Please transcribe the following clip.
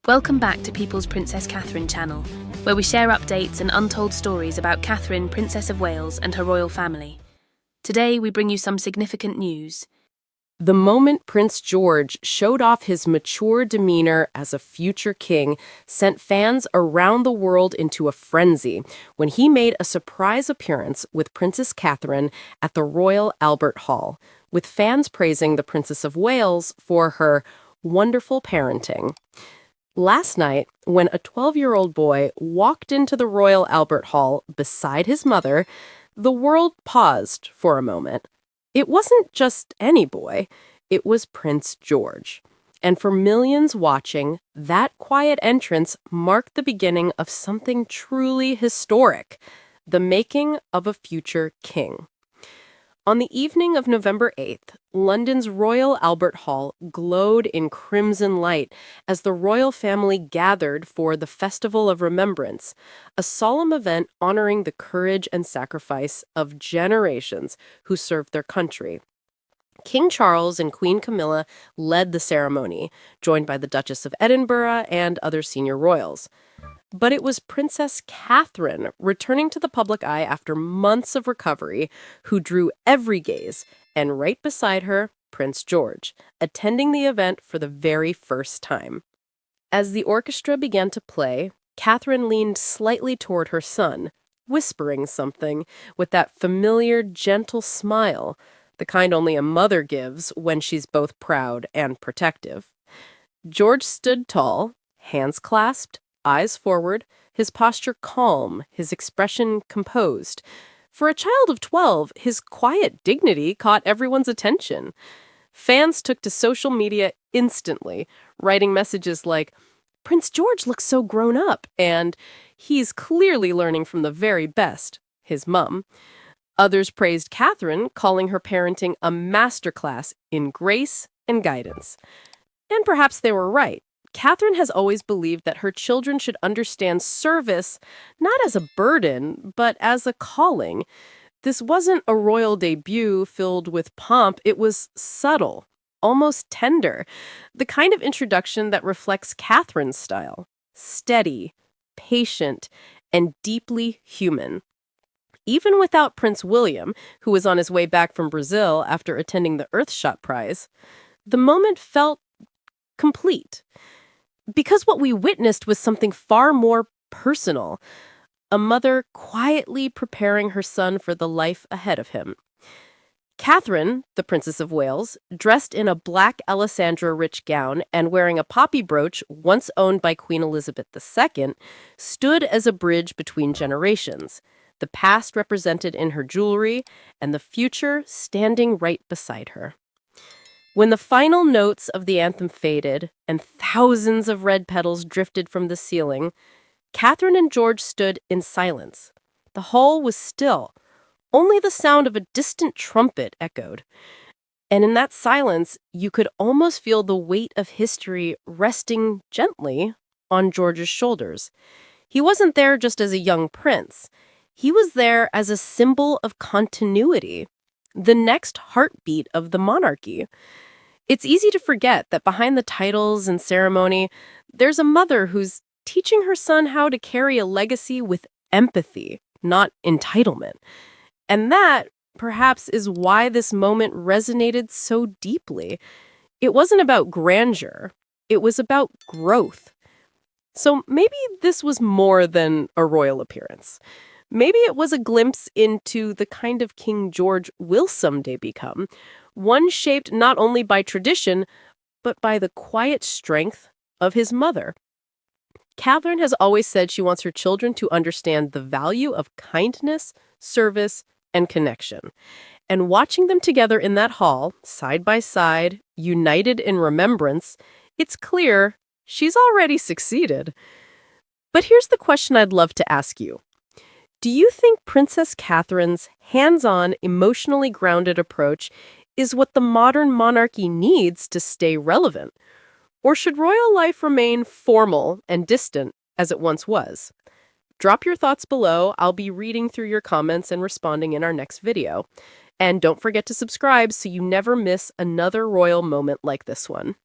Welcome back to People's Princess Catherine channel, where we share updates and untold stories about Catherine, Princess of Wales, and her royal family. Today, we bring you some significant news. The moment Prince George showed off his mature demeanor as a future king sent fans around the world into a frenzy when he made a surprise appearance with Princess Catherine at the Royal Albert Hall, with fans praising the Princess of Wales for her wonderful parenting. Last night, when a 12-year-old boy walked into the Royal Albert Hall beside his mother, the world paused for a moment. It wasn't just any boy, it was Prince George. And for millions watching, that quiet entrance marked the beginning of something truly historic, the making of a future king. On the evening of November 8th, London's Royal Albert Hall glowed in crimson light as the royal family gathered for the Festival of Remembrance, a solemn event honoring the courage and sacrifice of generations who served their country. King Charles and Queen Camilla led the ceremony, joined by the Duchess of Edinburgh and other senior royals. But it was Princess Catherine, returning to the public eye after months of recovery, who drew every gaze, and right beside her, Prince George, attending the event for the very first time. As the orchestra began to play, Catherine leaned slightly toward her son, whispering something with that familiar, gentle smile, the kind only a mother gives when she's both proud and protective. George stood tall, hands clasped, eyes forward, his posture calm, his expression composed. For a child of 12, his quiet dignity caught everyone's attention. Fans took to social media instantly, writing messages like, "Prince George looks so grown up," and "He's clearly learning from the very best," his mum. Others praised Catherine, calling her parenting a masterclass in grace and guidance. And perhaps they were right. Catherine has always believed that her children should understand service not as a burden, but as a calling. This wasn't a royal debut filled with pomp. It was subtle, almost tender, the kind of introduction that reflects Catherine's style: steady, patient, and deeply human. Even without Prince William, who was on his way back from Brazil after attending the Earthshot Prize, the moment felt complete. Because what we witnessed was something far more personal, a mother quietly preparing her son for the life ahead of him. Catherine, the Princess of Wales, dressed in a black Alessandra rich gown and wearing a poppy brooch once owned by Queen Elizabeth II, stood as a bridge between generations, the past represented in her jewelry and the future standing right beside her. When the final notes of the anthem faded and thousands of red petals drifted from the ceiling, Catherine and George stood in silence. The hall was still. Only the sound of a distant trumpet echoed. And in that silence, you could almost feel the weight of history resting gently on George's shoulders. He wasn't there just as a young prince. He was there as a symbol of continuity, the next heartbeat of the monarchy. It's easy to forget that behind the titles and ceremony, there's a mother who's teaching her son how to carry a legacy with empathy, not entitlement. And that, perhaps, is why this moment resonated so deeply. It wasn't about grandeur. It was about growth. So maybe this was more than a royal appearance. Maybe it was a glimpse into the kind of King George will someday become, one shaped not only by tradition, but by the quiet strength of his mother. Catherine has always said she wants her children to understand the value of kindness, service, and connection. And watching them together in that hall, side by side, united in remembrance, it's clear she's already succeeded. But here's the question I'd love to ask you. Do you think Princess Catherine's hands-on, emotionally grounded approach is what the modern monarchy needs to stay relevant? Or should royal life remain formal and distant as it once was? Drop your thoughts below. I'll be reading through your comments and responding in our next video. And don't forget to subscribe so you never miss another royal moment like this one.